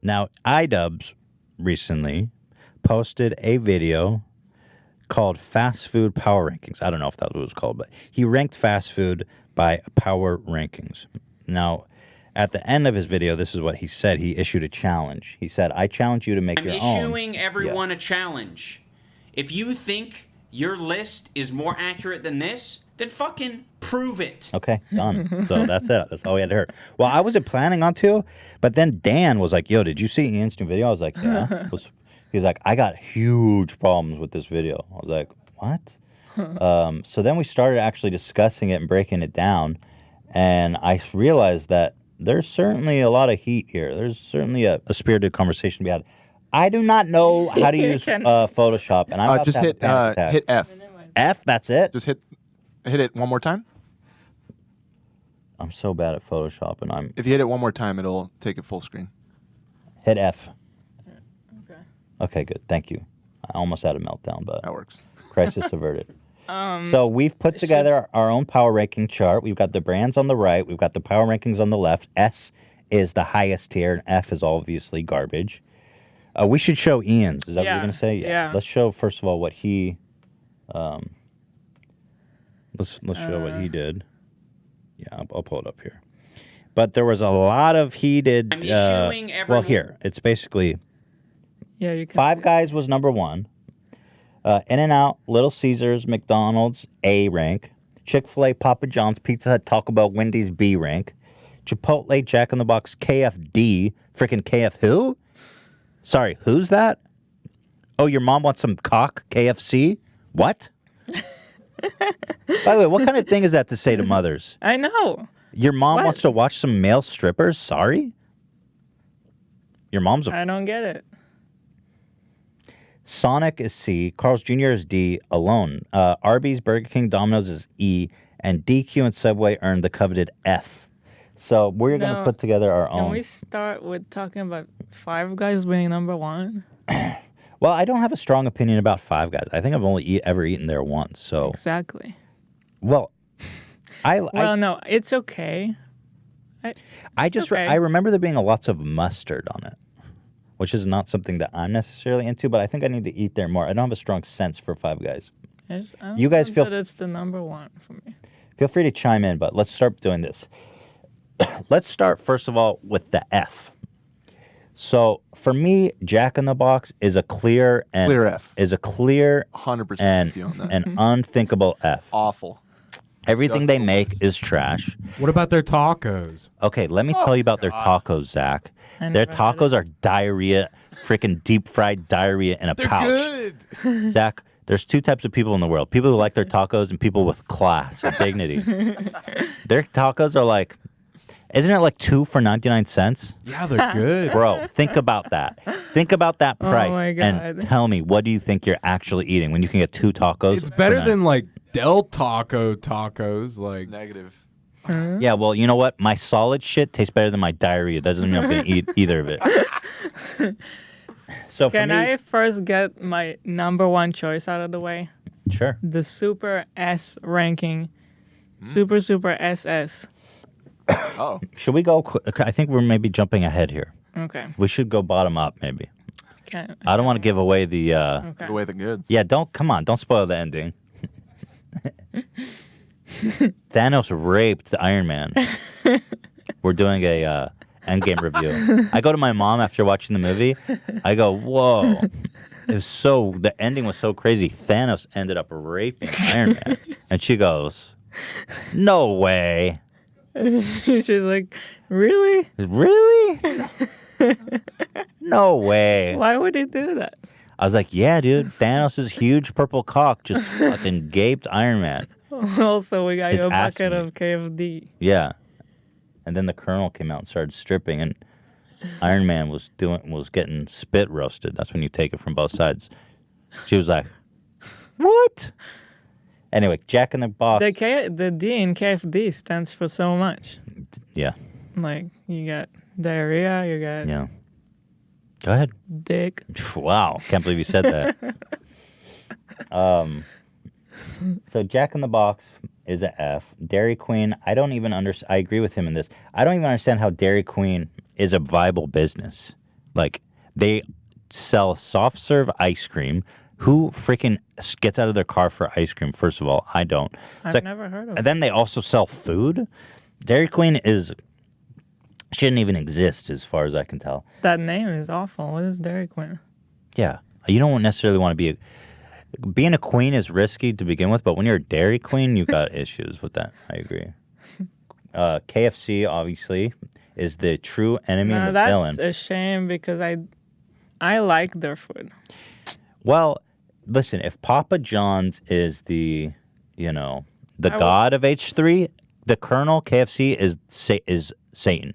Now, iDubbbz recently posted a video called Fast Food Power Rankings. I don't know if that's what it was called, but he ranked fast food by power rankings. Now, at the end of his video, this is what he said. He issued a challenge. He said, I challenge you to make your own. I'm issuing everyone a challenge. If you think your list is more accurate than this, then fucking prove it. Okay, done. So that's it. That's all we had to hear. Well, I wasn't planning on to, but then Dan was like, yo, did you see Ian's new video? I was like, yeah. He's like, I got huge problems with this video. I was like, what? So then we started actually discussing it and breaking it down, and I realized that there's certainly a lot of heat here. There's certainly a spirited conversation to be had. I do not know how to use Photoshop, and I'm about just to have hit F. F, that's it? Just hit it one more time. I'm so bad at Photoshop, and If you hit it one more time, it'll take it full screen. Hit F. Okay. Okay, good. Thank you. I almost had a meltdown, but that works. Crisis averted. So we've put together our own power ranking chart. We've got the brands on the right. We've got the power rankings on the left. S is the highest tier, and F is obviously garbage. We should show Ian's. Is that what you're going to say? Yeah. Let's show, first of all, what he... let's show what he did. Yeah, I'll pull it up here. But there was a lot of heated... I'm issuing everyone... Well, here. It's basically... Yeah, you can. Five Guys was number one. In-N-Out, Little Caesars, McDonald's, A rank. Chick-fil-A, Papa John's, Pizza Hut, Taco Bell, Wendy's, B rank. Chipotle, Jack in the Box, KFD. Freaking KF who? Sorry, who's that? Oh, your mom wants some cock, KFC? What? By the way, what kind of thing is that to say to mothers? I know. Your mom What? wants to watch some male strippers? Sorry? Your mom's a... I don't get it. Sonic is C, Carl's Jr. is D, alone. Arby's, Burger King, Domino's is E, and DQ and Subway earned the coveted F. So we're going to put together our own. Can we start with talking about Five Guys being number one? Well, I don't have a strong opinion about Five Guys. I think I've only ever eaten there once. So Exactly. well, no, it's okay. I remember there being lots of mustard on it, which is not something that I'm necessarily into, but I think I need to eat there more. I don't have a strong sense for Five Guys. You guys feel that it's the number one for me. Feel free to chime in, but let's start doing this. Let's start, first of all, with the F. So, for me, Jack in the Box is a clear F. Is a clear 100% and an unthinkable F. Awful. Everything they make is trash. What about their tacos? Okay, let me tell you about their tacos, Zach. Their tacos are diarrhea, freaking deep-fried diarrhea in a pouch. Good. Zach, there's two types of people in the world. People who like their tacos and people with class and dignity. Their tacos are like... Isn't it like 2 for 99 cents? Yeah, they're good. Bro, think about that. Think about that price. Oh my God. And tell me, what do you think you're actually eating when you can get 2 tacos? It's better than like Del Taco tacos. Like Negative. Yeah, well, you know what? My solid shit tastes better than my diarrhea. That doesn't mean I'm going to eat either of it. So Can I first get my number one choice out of the way? Sure. The Super S ranking. Super SS. Oh. Should we go? I think we're maybe jumping ahead here. Okay. We should go bottom up, maybe. Okay. I don't want to give away the... Give away the goods. Yeah, come on. Don't spoil the ending. Thanos raped the Iron Man. We're doing a Endgame review. I go to my mom after watching the movie. I go, whoa. It was the ending was so crazy. Thanos ended up raping Iron Man. And she goes, no way. She's like, really? Really? No way. Why would he do that? I was like, yeah, dude. Thanos' huge purple cock just fucking gaped Iron Man. Also, we got His you a ass bucket meat. of KFD. Yeah. And then the Colonel came out and started stripping, and Iron Man was getting spit roasted. That's when you take it from both sides. She was like, what? Anyway, Jack in the Box. The D in KFD stands for so much. Yeah. Like, you got diarrhea, you got Yeah. Go ahead. dick. Wow. Can't believe you said that. So Jack in the Box is a F. Dairy Queen, I don't even understand. I agree with him in this. I don't even understand how Dairy Queen is a viable business. Like, they sell soft serve ice cream. Who freaking gets out of their car for ice cream? First of all, I don't. I've never heard of And then they also sell food. Dairy Queen shouldn't even exist as far as I can tell. That name is awful. What is Dairy Queen? Yeah. You don't necessarily want to be being a queen is risky to begin with, but when you're a Dairy Queen, you got issues with that. I agree. KFC, obviously, is the true enemy and the villain. That's a shame because I like their food. Well, listen, if Papa John's is the god of H3, the Colonel KFC is Satan.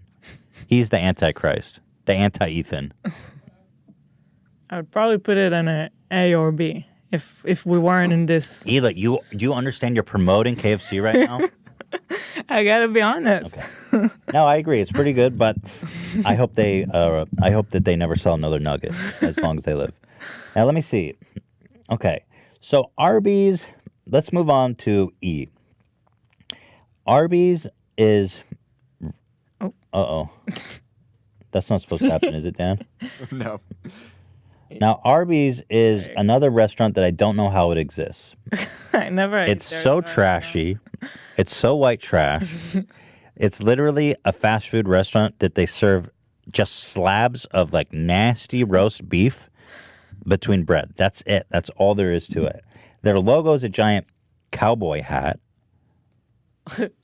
He's the Antichrist, the anti-Ethan. I would probably put it in an A or B if we weren't in this. Ela, do you understand you're promoting KFC right now? I gotta be honest. Okay. No, I agree. It's pretty good, but I hope that they never sell another nugget as long as they live. Now, let me see. Okay, so Arby's. Let's move on to E. Arby's is. Oh. That's not supposed to happen, is it, Dan? No. Now, Arby's is another restaurant that I don't know how it exists. I never. It's so trashy. It's so white trash. It's literally a fast food restaurant that they serve just slabs of like nasty roast beef between bread. That's it. That's all there is to it. Their logo is a giant cowboy hat.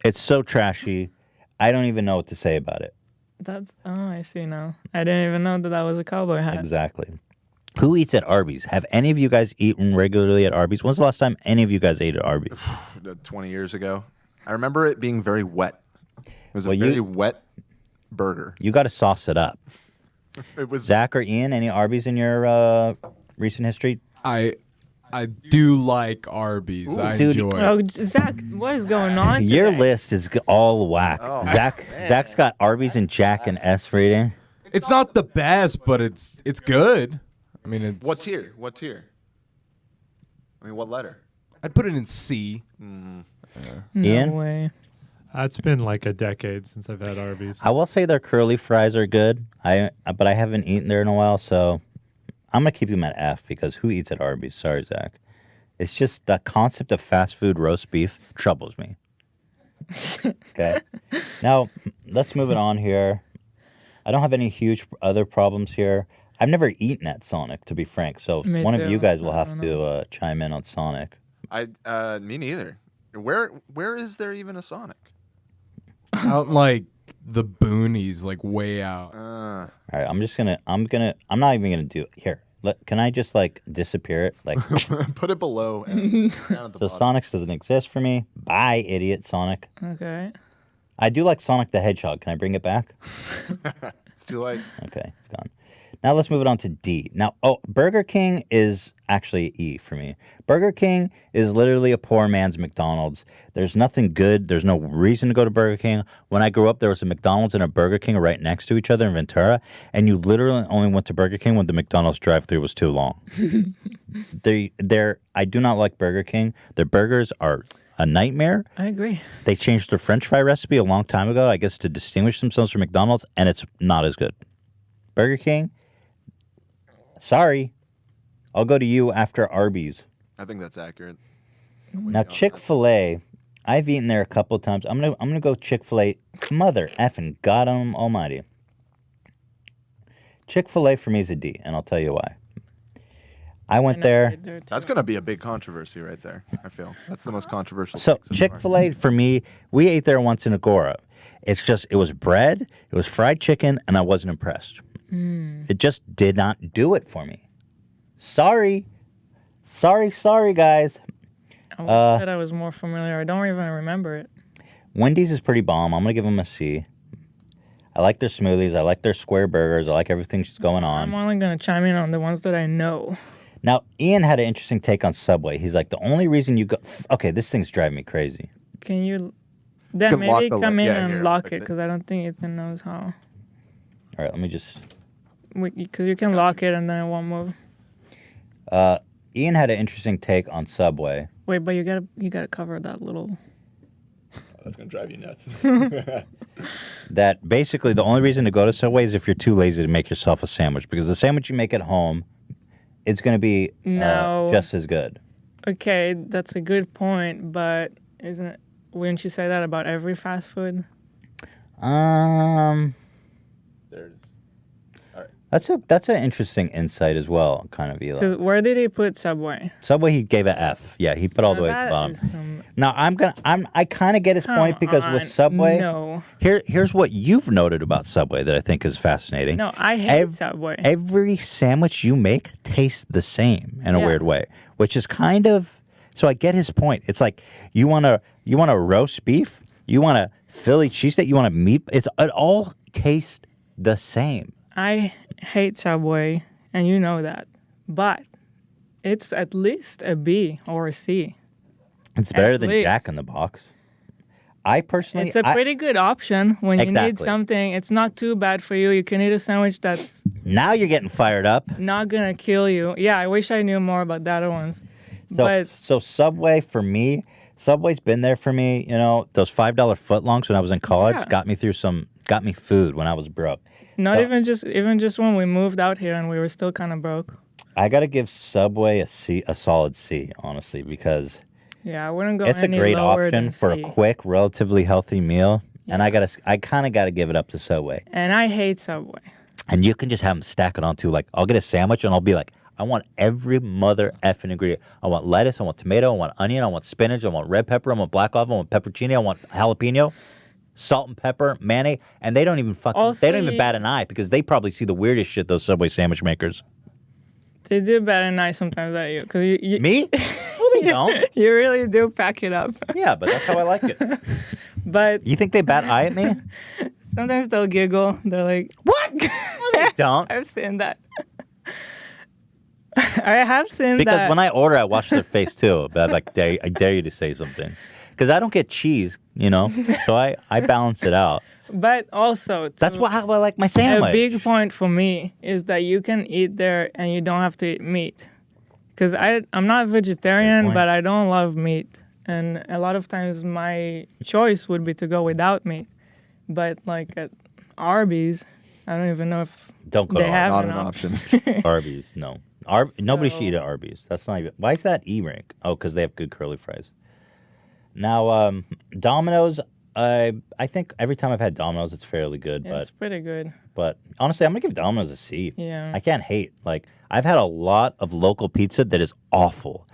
It's so trashy. I don't even know what to say about it. I see now. I didn't even know that was a cowboy hat. Exactly. Who eats at Arby's? Have any of you guys eaten regularly at Arby's? When's the last time any of you guys ate at Arby's? 20 years ago. I remember it being very wet. It was a very wet burger. You got to sauce it up. It was Zach or Ian, any Arby's in your recent history? I do like Arby's. Ooh, I dude. enjoy it. Oh, Zach, what is going on? Your today? list is all whack. Oh, Zach's got Arby's and Jack and S rating. It's not the best, but it's good. I mean, it's. What tier? What tier? I mean, what letter? I'd put it in C. No Ian? way. It's been like a decade since I've had Arby's. I will say their curly fries are good. But I haven't eaten there in a while, so I'm gonna keep them at F because who eats at Arby's? Sorry, Zach. It's just the concept of fast food roast beef troubles me. Okay. Now let's move it on here. I don't have any huge other problems here. I've never eaten at Sonic, to be frank. So Me one too. of you guys will I have don't to chime in on Sonic. Me neither. Where is there even a Sonic? Out in, like the boonies, like way out. All right, I'm not even gonna do here. Can I just like disappear it? Like Put it below. And down at the so bottom. Sonic's doesn't exist for me. Bye, idiot Sonic. Okay. I do like Sonic the Hedgehog. Can I bring it back? It's too late. Okay, it's gone. Now let's move it on to D. Now, Burger King is actually E for me. Burger King is literally a poor man's McDonald's. There's nothing good. There's no reason to go to Burger King. When I grew up, there was a McDonald's and a Burger King right next to each other in Ventura, and you literally only went to Burger King when the McDonald's drive-thru was too long. I do not like Burger King. Their burgers are a nightmare. I agree. They changed their French fry recipe a long time ago, I guess, to distinguish themselves from McDonald's, and it's not as good. Burger King, sorry, I'll go to you after Arby's. I think that's accurate. Now Chick-fil-A, I've eaten there a couple of times. I'm gonna go Chick-fil-A. Mother effing God Almighty. Chick-fil-A for me is a D, and I'll tell you why. I went there. That's going to be a big controversy right there, I feel. That's the most controversial So thing Chick-fil-A for me, we ate there once in Agora. It's just, it was bread, it was fried chicken, and I wasn't impressed. It just did not do it for me. Sorry, guys. I wish that I was more familiar. I don't even remember it. Wendy's is pretty bomb. I'm going to give them a C. I like their smoothies. I like their square burgers. I like everything that's going on. I'm only going to chime in on the ones that I know. Now, Ian had an interesting take on Subway. He's like, the only reason you go... Okay, this thing's driving me crazy. Can you... Then can lock maybe the come li- in yeah, and here, lock fix it, it. because I don't think Ethan knows how. All right, let me just... Because you can lock it and then it won't move. Ian had an interesting take on Subway. Wait, but you gotta cover that little... That's gonna drive you nuts. That basically the only reason to go to Subway is if you're too lazy to make yourself a sandwich, because the sandwich you make at home, it's going to be No. just as good. Okay, that's a good point, but wouldn't you say that about every fast food? There it is. That's an interesting insight as well, kind of, Eli. Because where did he put Subway? Subway, he gave an F. Yeah, he put all the way at the bottom. Now I kind of get his point because with Subway, No. here's what you've noted about Subway that I think is fascinating. No, I hate Subway. Every sandwich you make tastes the same in a Yeah. weird way, which is kind of, so I get his point. It's like you want a roast beef, you want a Philly cheesesteak, you want a meat. It all tastes the same. I hate Subway, and you know that. But it's at least a B or a C. It's better At than least. Jack in the Box. I personally, It's a pretty good option when you need Exactly. something. It's not too bad for you. You can eat a sandwich that's now you're getting fired up. not gonna kill you. Yeah, I wish I knew more about the other ones. So Subway for me, Subway's been there for me. You know, those $5 footlongs when I was in college Yeah. got me food when I was broke. Not So- even just when we moved out here and we were still kind of broke. I got to give Subway a solid C, honestly, because Yeah, I wouldn't go it's a any great lower option than for a C. quick, relatively healthy meal. And I kind of got to give it up to Subway. And I hate Subway. And you can just have them stack it onto, like, I'll get a sandwich and I'll be like, I want every mother effing ingredient. I want lettuce, I want tomato, I want onion, I want spinach, I want red pepper, I want black olive, I want pepperoni, I want jalapeno, salt and pepper, mayonnaise, and they don't even Also, they don't even bat an eye because they probably see the weirdest shit, those Subway sandwich makers. They do better nice sometimes at you. Cause you Me? No, they don't. you really do pack it up. Yeah, but that's how I like it. But You think they bat an eye at me? sometimes they'll giggle. They're like, What? No, they don't. I've seen that. I have seen Because that. when I order, I watch their face too. But I dare you to say something. Because I don't get cheese, you know, so I balance it out. But also, That's how I like my sandwich. a big point for me is that you can eat there and you don't have to eat meat. Because I'm not vegetarian, point. but I don't love meat. And a lot of times my choice would be to go without meat. But like at Arby's, I don't even know if Don't go they to have Not an an option. option. Arby's. No, nobody should So- eat at Arby's. That's not even. Why is that E rank? Oh, because they have good curly fries. Now, Domino's. I think every time I've had Domino's, it's fairly good. It's pretty good. But honestly, I'm gonna give Domino's a C. Yeah. I can't hate. Like I've had a lot of local pizza that is awful.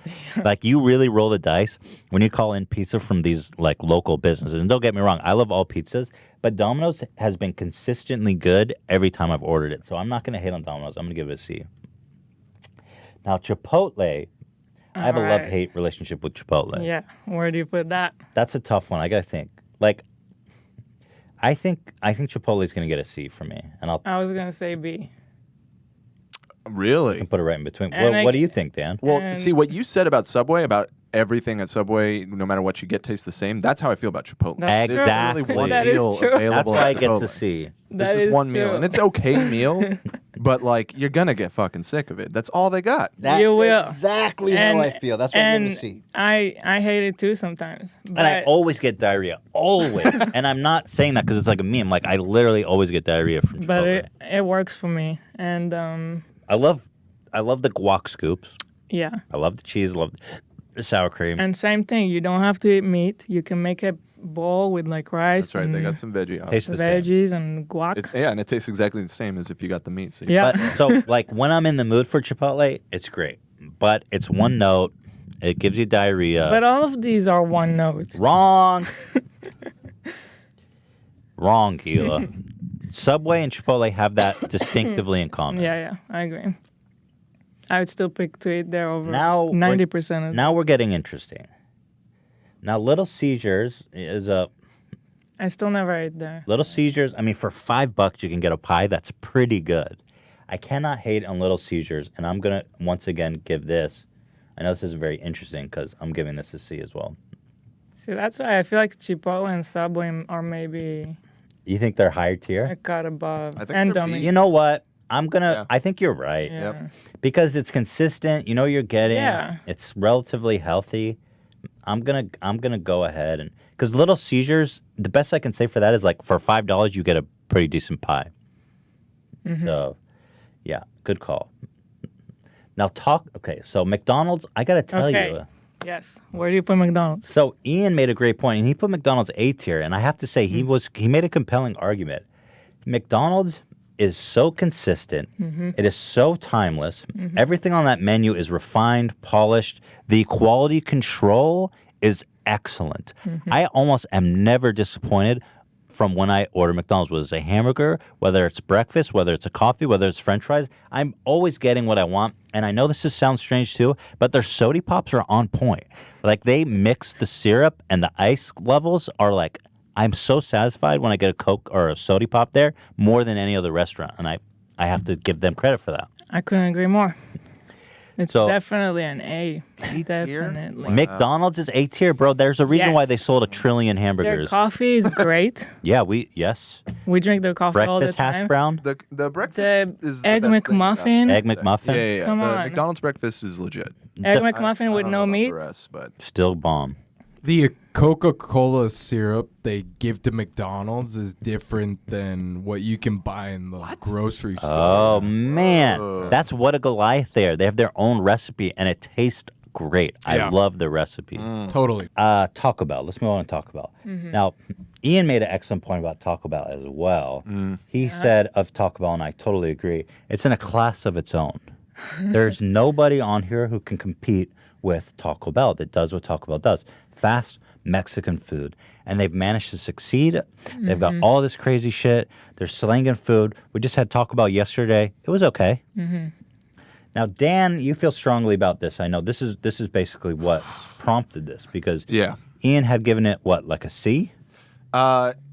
Like you really roll the dice when you call in pizza from these like local businesses. And don't get me wrong, I love all pizzas, but Domino's has been consistently good every time I've ordered it. So I'm not gonna hate on Domino's. I'm gonna give it a C. Now Chipotle, I have a Alright. love-hate relationship with Chipotle. Yeah. Where do you put that? That's a tough one. I gotta think. Like, I think Chipotle's gonna get a C for me, and I'll I was going to say B. Really? put it right in between. And What do you think, Dan? Well, And- see what you said about Subway, about everything at Subway, no matter what you get, tastes the same. That's how I feel about Chipotle. That's There's Exactly. only one That is meal true. That's available why at it gets Chipotle. a C. This That is one meal, true. and it's okay meal, but like you're gonna get fucking sick of it. That's all they got. That's You will. exactly And- how I feel. That's why I give it a and C. I hate it too sometimes. But And I always get diarrhea. Always. And I'm not saying that because it's like a meme. Like, I literally always get diarrhea from Chipotle. but it works for me. And I love the guac scoops. yeah. I love the cheese. I love the sour cream. And same thing, you don't have to eat meat. You can make a bowl with like rice That's right. They and got some veggie. Tastes the same. veggies and guac. And it tastes exactly the same as if you got the meat. So you- Yeah. But so, like, when I'm in the mood for Chipotle, it's great. But it's one note. It gives you diarrhea. But all of these are one note. Wrong. Wrong, Gila. Subway and Chipotle have that distinctively in common. Yeah, I agree. I would still pick to eat there over Now we're- 90% of Now we're getting interesting. Now, Little Seizures is a I still never ate there. Little Seizures. I mean, for $5 you can get a pie that's pretty good. I cannot hate on Little Seizures, and I'm gonna once again give this. I know this isn't very interesting because I'm giving this a C as well. See, that's why I feel like Chipotle and Subway are maybe You think they're higher a tier? cut above. I think And they're B. Domino's. You know what? Yeah. I think you're right. Yeah. Yep. Because it's consistent. You know what you're getting. Yeah. It's relatively healthy. I'm gonna go ahead and Because Little Caesars, the best I can say for that is like for $5 you get a pretty decent pie. So, yeah, good call. Now Okay, so McDonald's, I gotta tell you. Yes. Where do you put McDonald's? So Ian made a great point, and he put McDonald's A tier, and I have to say he made a compelling argument. McDonald's is so consistent. It is so timeless. Everything on that menu is refined, polished. The quality control is excellent. I almost am never disappointed from when I order McDonald's, whether it's a hamburger, whether it's breakfast, whether it's a coffee, whether it's French fries. I'm always getting what I want. And I know this sounds strange too, but their soda pops are on point. Like they mix the syrup and the ice levels are like, I'm so satisfied when I get a Coke or a soda pop there more than any other restaurant. And I have to give them credit for that. I couldn't agree more. It's So- definitely an A. tier? Definitely. Wow. McDonald's is A tier, bro. There's a reason why Yes. they sold 1 trillion Their hamburgers. coffee is great. Yeah, yes. We drink their coffee all the Breakfast time. hash brown, The breakfast The is the egg best thing about McMuffin. egg it. McMuffin, Yeah. Come The on. McDonald's breakfast is legit. Egg The- McMuffin I with don't no know about meat. the rest, but still bomb. The Coca-Cola syrup they give to McDonald's is different than what you can buy in the grocery store. Oh man, that's what a Goliath there. They have their own recipe and it tastes great. I Yeah. love the recipe. Totally. Taco Bell. Let's move on to Taco Bell. Now, Ian made an excellent point about Taco Bell as well. He said of Taco Bell, and I totally agree, it's in a class of its own. There's nobody on here who can compete with Taco Bell that does what Taco Bell does. Fast Mexican food. And they've managed to succeed. They've got all this crazy shit. They're slinging food. We just had Taco Bell yesterday. It was okay. Now, Dan, you feel strongly about this. I know this is basically what prompted this because yeah. Ian had given it, what, like a C?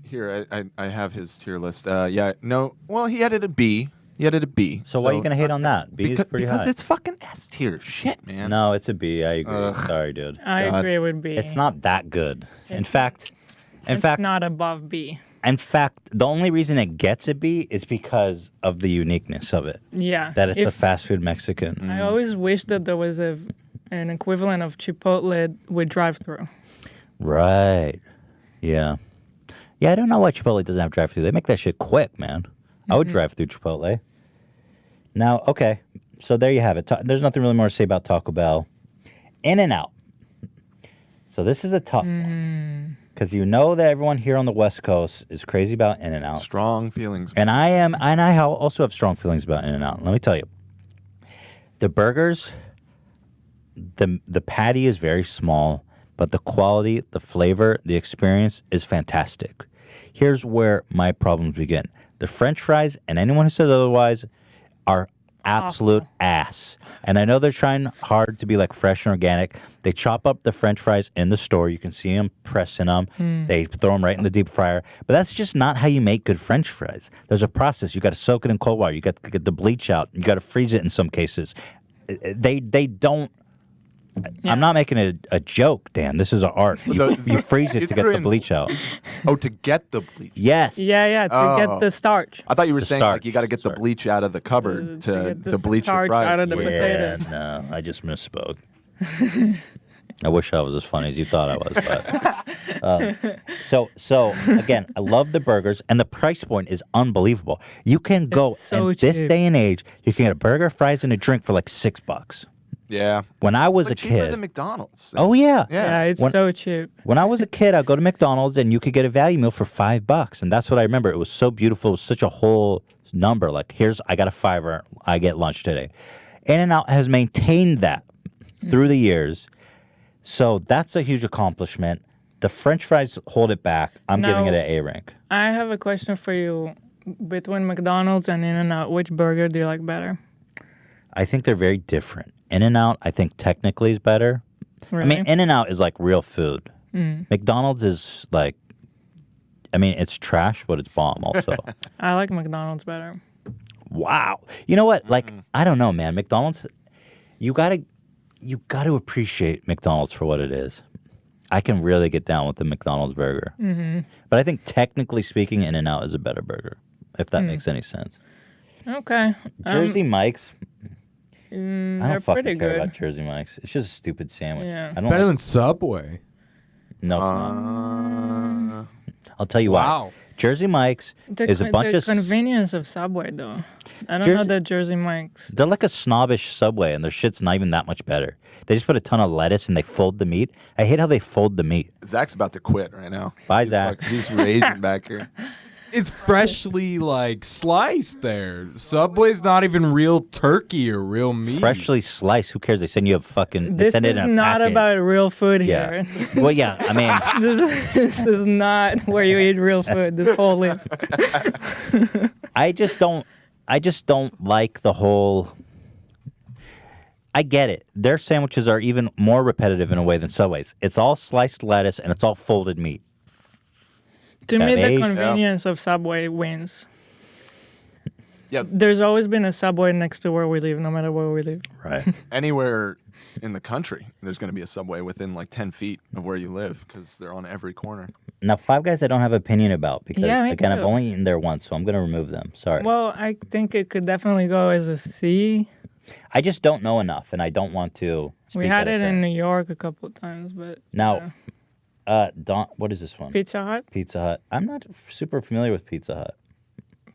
Here I have his tier list. Yeah, no. Well, he had it a B. He had it a B. So why are you going to hate on that? B is pretty because high. it's fucking S tier shit, man. No, it's a B. I agree. Sorry, dude. I agree with B. It's not that good. In fact, It's not above B. the only reason it gets a B is because of the uniqueness of it. Yeah. That it's a fast food Mexican. I always wish that there was an equivalent of Chipotle with drive-through. Right. Yeah. Yeah, I don't know why Chipotle doesn't have drive-through. They make that shit quick, man. I would drive through Chipotle. Now, okay. So there you have it. There's nothing really more to say about Taco Bell. In-N-Out. So this is a tough one. Because you know that everyone here on the West Coast is crazy about In-N-Out. Strong feelings. And I also have strong feelings about In-N-Out. Let me tell you. The burgers, the patty is very small, but the quality, the flavor, the experience is fantastic. Here's where my problems begin. The French fries, and anyone who says otherwise, are absolute ass. And I know they're trying hard to be like fresh and organic. They chop up the French fries in the store. You can see them pressing them. They throw them right in the deep fryer. But that's just not how you make good French fries. There's a process. You got to soak it in cold water. You got to get the bleach out. You got to freeze it in some cases. They don't. I'm not making a joke, Dan. This is an art. You freeze it to get the bleach out. Oh, to get the bleach. Yes. Yeah, to get the starch. I thought you were The saying starch. like you got to get the bleach out of the cupboard To to get the bleach your starch fries. out of the Yeah, potatoes. no, I just misspoke. I wish I was as funny as you thought I was. But so again, I love the burgers, and the price point is unbelievable. You can go so in this cheap. day and age, you can get a burger, fries, and a drink for like $6. Yeah. When I was But a cheaper kid, than McDonald's. oh yeah, Yeah, it's When- so cheap. When I was a kid, I'd go to McDonald's and you could get a value meal for $5, and that's what I remember. It was so beautiful. It was such a whole number. Like, I got a $5, I get lunch today. In-N-Out has maintained that through the years, so that's a huge accomplishment. The French fries hold it back. I'm giving Now- it an A rank. I have a question for you. Between McDonald's and In-N-Out, which burger do you like better? I think they're very different. In-N-Out, I think technically is better. Really? I mean, In-N-Out is like real food. McDonald's is like, I mean, it's trash, but it's bomb also. I like McDonald's better. Wow. You know what? Like, I don't know, man. McDonald's, you gotta appreciate McDonald's for what it is. I can really get down with the McDonald's burger. But I think technically speaking, In-N-Out is a better burger, if that makes any sense. Okay. Jersey Mike's, I they're don't fucking pretty care good. about Jersey Mike's. It's just a stupid sandwich. Yeah. I don't Better like- than Subway. No, it's not. I'll tell you Wow. why. Jersey Mike's is a bunch the of... convenience of Subway, though. I don't know that Jersey Mike's. They're like a snobbish Subway, and their shit's not even that much better. They just put a ton of lettuce, and they fold the meat. I hate how they fold the meat. Zach's about to quit right now. Bye, Zach. He's raging back here. It's freshly like sliced there. Subway's not even real turkey or real meat. Freshly sliced. Who cares? They send you a fucking... They This send is it in a not package. about real food Yeah. here. Well, yeah, I mean... This is not where you eat real food. This whole list. I just don't like the whole... I get it. Their sandwiches are even more repetitive in a way than Subway's. It's all sliced lettuce, and it's all folded meat. To me, the Beige. convenience of Subway wins. Yeah, There's always been a Subway next to where we live, no matter where we live. Right. anywhere in the country, there's going to be a Subway within like 10 feet of where you live because they're on every corner. Now, Five Guys I don't have opinion about because, Yeah, me again, I've too. only eaten there once, so I'm going to remove them. Sorry. Well, I think it could definitely go as a C. I just don't know enough, and I don't want to speak We had out of it in turn. New York a couple of times, but Now, Don, what is this one? Pizza Hut, Pizza Hut. I'm not super familiar with Pizza Hut.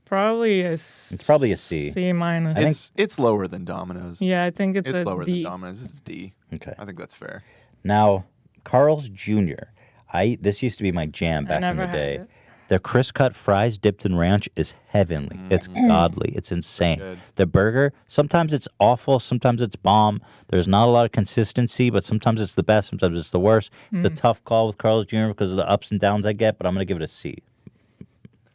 probably a It's probably a C. C minus. think- It's lower than Domino's. Yeah, I think it's a lower D. than Domino's. It's a D. Okay. I think that's fair. Now, Carl's Jr. This used to be my jam back in never the had day. it. The crisp cut fries dipped in ranch is heavenly. It's godly. It's insane. Good. The burger, sometimes it's awful, sometimes it's bomb. There's not a lot of consistency, but sometimes it's the best, sometimes it's the worst. It's a tough call with Carl's Jr. because of the ups and downs I get, but I'm going to give it a C.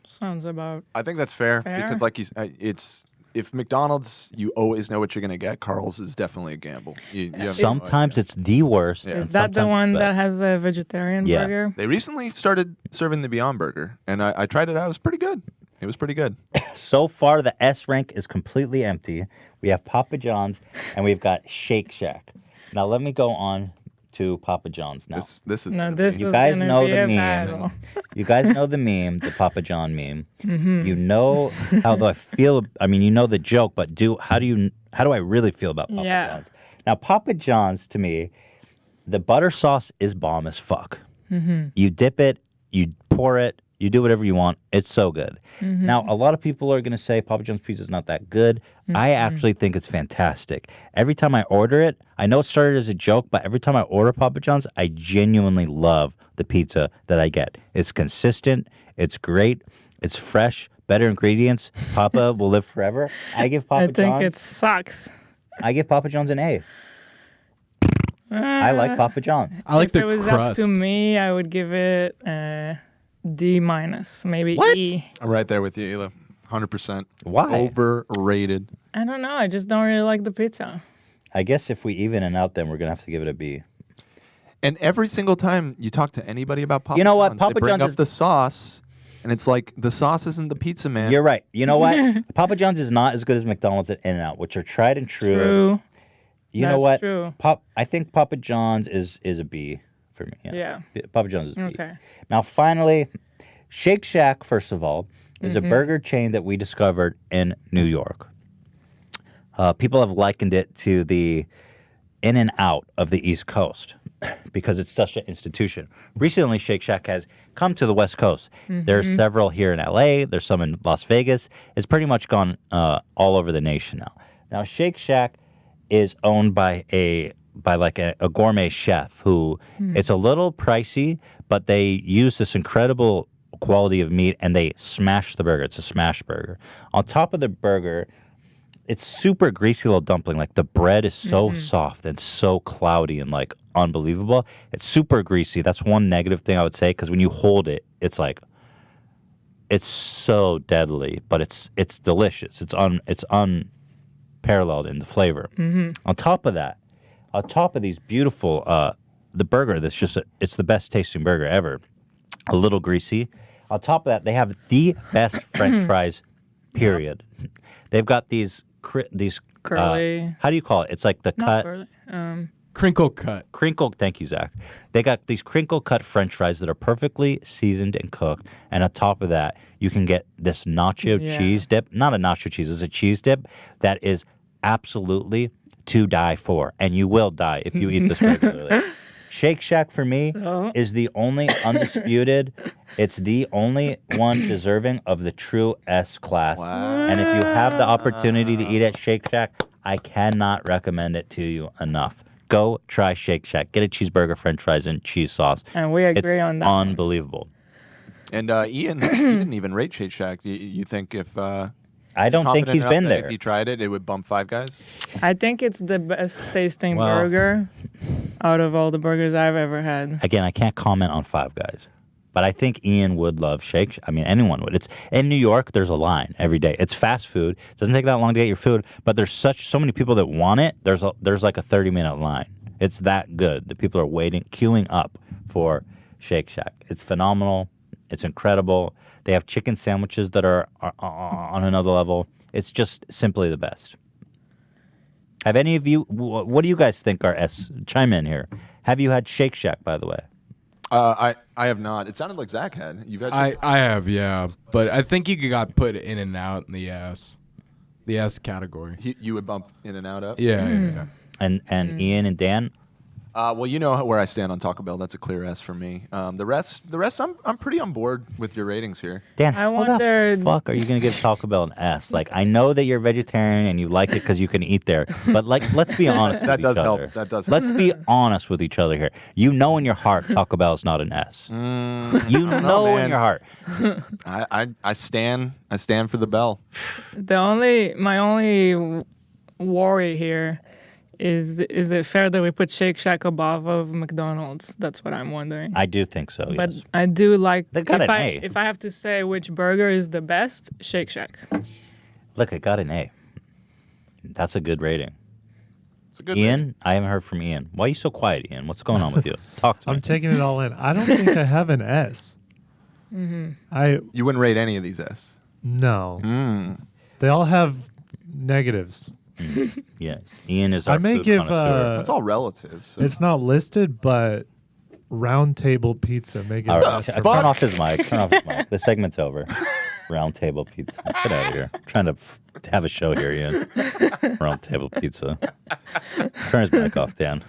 Sounds about. I think that's fair, Fair? because, like it's if McDonald's, you always know what you're gonna get. Carl's is definitely a gamble. You have no Sometimes idea. it's the worst. Yeah. and Is that the sometimes one it's that best. has a vegetarian Yeah. burger? They recently started serving the Beyond Burger, and I tried it out. It was pretty good. It was pretty good. So far, the S rank is completely empty. We have Papa John's, and we've got Shake Shack. Now, let me go on to Papa John's now. This is No, gonna this be- You is guys gonna know be the a meme. battle. You guys know the meme, the Papa John meme. Mm-hmm. You know how I feel. I mean, you know the joke, but how do I really feel about Papa Yeah. John's? Now, Papa John's to me, the butter sauce is bomb as fuck. Mm-hmm. You dip it, you pour it, you do whatever you want. It's so good. Mm-hmm. Now, a lot of people are going to say Papa John's pizza is not that good. I actually think it's fantastic. Every time I order it, I know it started as a joke, but every time I order Papa John's, I genuinely love the pizza that I get. It's consistent. It's great. It's fresh. Better ingredients. Papa will live forever. I give Papa I think John's. it sucks. I give Papa John's an A. I like Papa John's. I like If the it was crust. up to me, I would give it a D minus, maybe What? E. I'm right there with you, Ela. 100%. Why? Overrated. I don't know. I just don't really like the pizza. I guess if we even it out, then we're gonna have to give it a B. And every single time you talk to anybody about Papa You know what? John's, Papa they bring John's up is- the sauce, and it's like the sauce isn't the pizza, man. You're right. You know what? Papa John's is not as good as McDonald's and In-N-Out, which are tried and true. True. You know That's what? true. I think Papa John's is a B for me. Yeah. Papa John's is B. Okay. Now, finally, Shake Shack, first of all, is Mm-hmm. a burger chain that we discovered in New York. People have likened it to the In-N-Out of the East Coast because it's such an institution. Recently, Shake Shack has come to the West Coast. There's several here in LA. There's some in Las Vegas. It's pretty much gone all over the nation now. Now, Shake Shack is owned by a gourmet chef who it's a little pricey, but they use this incredible quality of meat and they smash the burger. It's a smash burger. On top of the burger, it's super greasy little dumpling. Like the bread is so soft and so cloudy and like unbelievable. It's super greasy. That's one negative thing I would say because when you hold it, it's like it's so deadly, but it's delicious. It's unparalleled in the flavor. On top of that, on top of these beautiful the burger that's just it's the best tasting burger ever. A little greasy. On top of that, they have the best French fries. Period. They've got these Curly. how do you call it? It's like the Not cut curly. Crinkle cut. crinkle. Thank you, Zach. They got these crinkle cut French fries that are perfectly seasoned and cooked. And on top of that, you can get this nacho Yeah. cheese dip. Not a nacho cheese. It's a cheese dip that is absolutely to die for, and you will die if you eat this regularly. Shake Shack for me is the only undisputed. It's the only one deserving of the true S class. Wow. And if you have the opportunity to eat at Shake Shack, I cannot recommend it to you enough. Go try Shake Shack. Get a cheeseburger, french fries, and cheese sauce. And we agree on that. Unbelievable. And Ian, he didn't even rate Shake Shack. You think if I don't think he's been there. If he tried it, it would bump Five Guys? I think it's the best tasting burger out of all the burgers I've ever had. Again, I can't comment on Five Guys, but I think Ian would love Shake Shack. I mean, anyone would. It's in New York. There's a line every day. It's fast food. It doesn't take that long to get your food, but there's so many people that want it. There's like a 30-minute line. It's that good. The people are waiting, queuing up for Shake Shack. It's phenomenal. It's incredible. They have chicken sandwiches that are on another level. It's just simply the best. Have any of you, what do you guys think are S? Chime in here. Have you had Shake Shack, by the way? I have not. It sounded like Zach had. You've had I have, yeah. But I think you got put in and out in the S category. You would bump in and out up? Yeah. And Ian and Dan? Well, you know where I stand on Taco Bell. That's a clear S for me. The rest, I'm pretty on board with your ratings here. Dan, I wondered. Fuck, are you gonna give Taco Bell an S? Like, I know that you're vegetarian and you like it because you can eat there, but like, let's be honest. That with does each help. other. That does help. Let's be honest with each other here. You know in your heart Taco Bell is not an S. You know in your heart. I stand for the bell. My only worry here is it fair that we put Shake Shack above of McDonald's? That's what I'm wondering. I do think so. But yes. I do like. They got an A. If I have to say which burger is the best, Shake Shack. Look, it got an A. That's a good rating. It's a good Ian, rating. I haven't heard from Ian. Why are you so quiet, Ian? What's going on with you? Talk to me. I'm taking it all in. I don't think I have an S. You wouldn't rate any of these S. No. They all have negatives. Yes, Ian is our I may food give. connoisseur. It's all relative. So. It's not listed, but Round Table Pizza may get All an right, S turn for me. off his mic. Turn off his mic. The segment's over. Round Table Pizza. Get out of here. I'm trying to have a show here, Ian. Round Table Pizza. Turn his mic off, Dan.